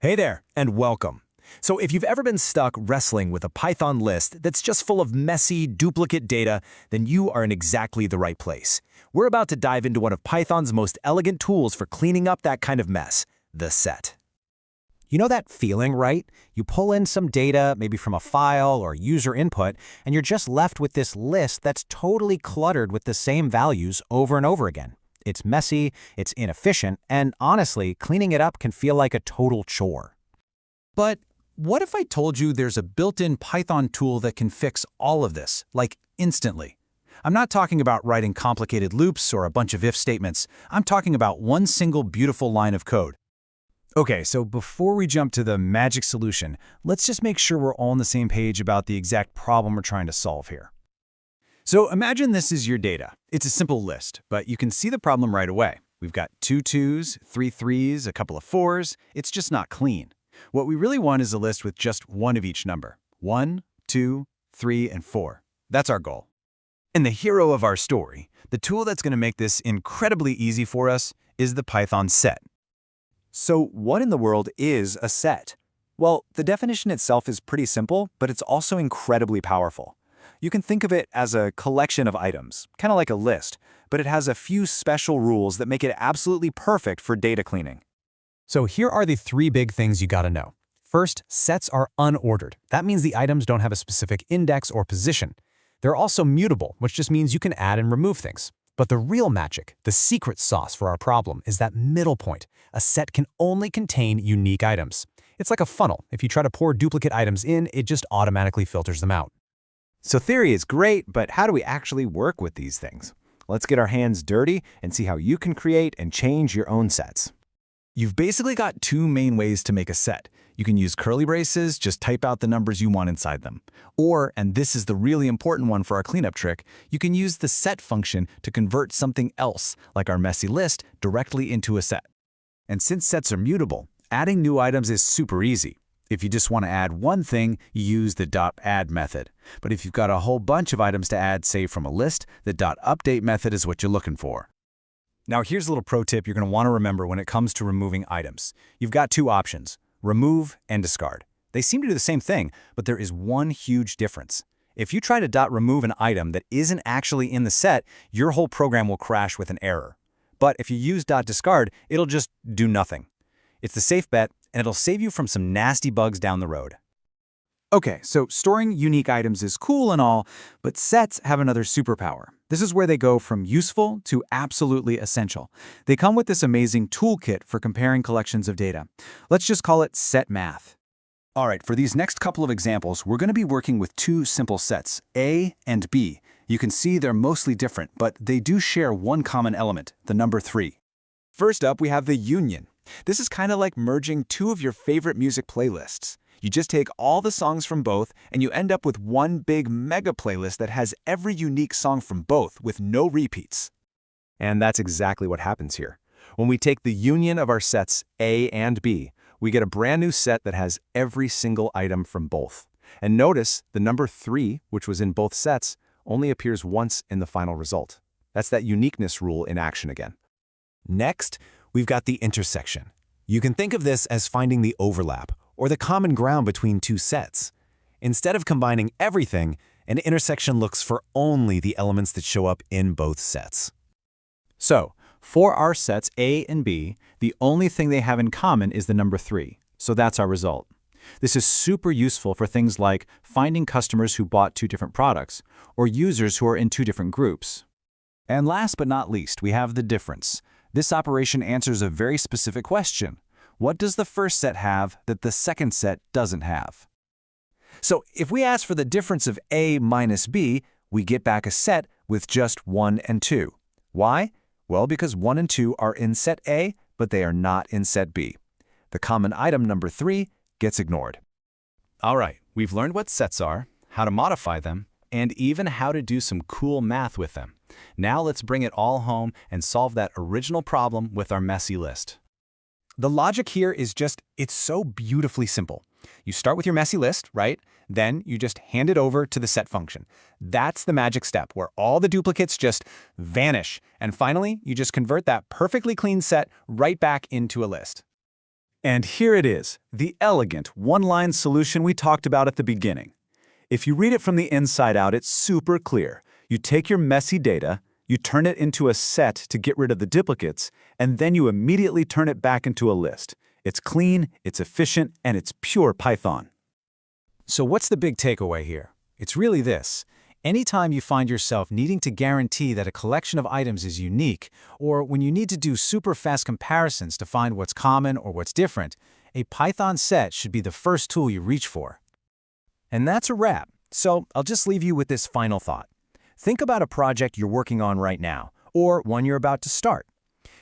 Hey there, and welcome. So if you've ever been stuck wrestling with a Python list that's just full of messy, duplicate data, then you are in exactly the right place. We're about to dive into one of Python's most elegant tools for cleaning up that kind of mess, the set. You know that feeling, right? You pull in some data, maybe from a file or user input, and you're just left with this list that's totally cluttered with the same values over and over again. It's messy, it's inefficient, and honestly, cleaning it up can feel like a total chore. But what if I told you there's a built-in Python tool that can fix all of this, like instantly? I'm not talking about writing complicated loops or a bunch of if statements. I'm talking about one single beautiful line of code. Okay, so before we jump to the magic solution, let's just make sure we're all on the same page about the exact problem we're trying to solve here. So imagine this is your data. It's a simple list, but you can see the problem right away. We've got 2 2s, 3 3s, a couple of 4s. It's just not clean. What we really want is a list with just one of each number. 1, 2, 3, and 4. That's our goal. And the hero of our story, the tool that's going to make this incredibly easy for us, is the Python set. So what in the world is a set? Well, the definition itself is pretty simple, but it's also incredibly powerful. You can think of it as a collection of items, kind of like a list, but it has a few special rules that make it absolutely perfect for data cleaning. So here are the 3 big things you gotta know. First, sets are unordered. That means the items don't have a specific index or position. They're also mutable, which just means you can add and remove things. But the real magic, the secret sauce for our problem, is that middle point. A set can only contain unique items. It's like a funnel. If you try to pour duplicate items in, it just automatically filters them out. So theory is great, but how do we actually work with these things? Let's get our hands dirty and see how you can create and change your own sets. You've basically got 2 main ways to make a set. You can use curly braces, just type out the numbers you want inside them. Or, and this is the really important one for our cleanup trick, you can use the set function to convert something else, like our messy list, directly into a set. And since sets are mutable, adding new items is super easy. If you just want to add one thing, you use the .add method. But if you've got a whole bunch of items to add, say from a list, the .update method is what you're looking for. Now here's a little pro tip you're going to want to remember when it comes to removing items. You've got 2 options, remove and discard. They seem to do the same thing, but there is one huge difference. If you try to .remove an item that isn't actually in the set, your whole program will crash with an error. But if you use .discard, it'll just do nothing. It's the safe bet, and it'll save you from some nasty bugs down the road. Okay, so storing unique items is cool and all, but sets have another superpower. This is where they go from useful to absolutely essential. They come with this amazing toolkit for comparing collections of data. Let's just call it set math. All right, for these next couple of examples, we're going to be working with 2 simple sets, A and B. You can see they're mostly different, but they do share one common element, the number 3. First up, we have the union. This is kind of like merging 2 of your favorite music playlists. You just take all the songs from both, and you end up with one big mega playlist that has every unique song from both with no repeats. And that's exactly what happens here. When we take the union of our sets A and B, we get a brand new set that has every single item from both. And notice the number 3, which was in both sets, only appears once in the final result. That's that uniqueness rule in action again. Next, we've got the intersection. You can think of this as finding the overlap, or the common ground between 2 sets. Instead of combining everything, an intersection looks for only the elements that show up in both sets. So, for our sets A and B, the only thing they have in common is the number 3. So that's our result. This is super useful for things like finding customers who bought 2 different products, or users who are in 2 different groups. And last but not least, we have the difference. This operation answers a very specific question. What does the first set have that the second set doesn't have? So if we ask for the difference of A minus B, we get back a set with just 1 and 2. Why? Well, because 1 and 2 are in set A, but they are not in set B. The common item number 3 gets ignored. All right, we've learned what sets are, how to modify them, and even how to do some cool math with them. Now let's bring it all home and solve that original problem with our messy list. The logic here is it's so beautifully simple. You start with your messy list, right? Then you just hand it over to the set function. That's the magic step where all the duplicates just vanish. And finally, you just convert that perfectly clean set right back into a list. And here it is, the elegant one-line solution we talked about at the beginning. If you read it from the inside out, it's super clear. You take your messy data, you turn it into a set to get rid of the duplicates, and then you immediately turn it back into a list. It's clean, it's efficient, and it's pure Python. So what's the big takeaway here? It's really this. Anytime you find yourself needing to guarantee that a collection of items is unique, or when you need to do super fast comparisons to find what's common or what's different, a Python set should be the first tool you reach for. And that's a wrap. So I'll just leave you with this final thought. Think about a project you're working on right now, or one you're about to start.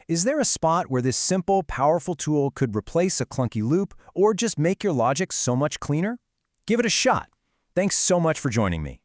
Is there a spot where this simple, powerful tool could replace a clunky loop or just make your logic so much cleaner? Give it a shot. Thanks so much for joining me.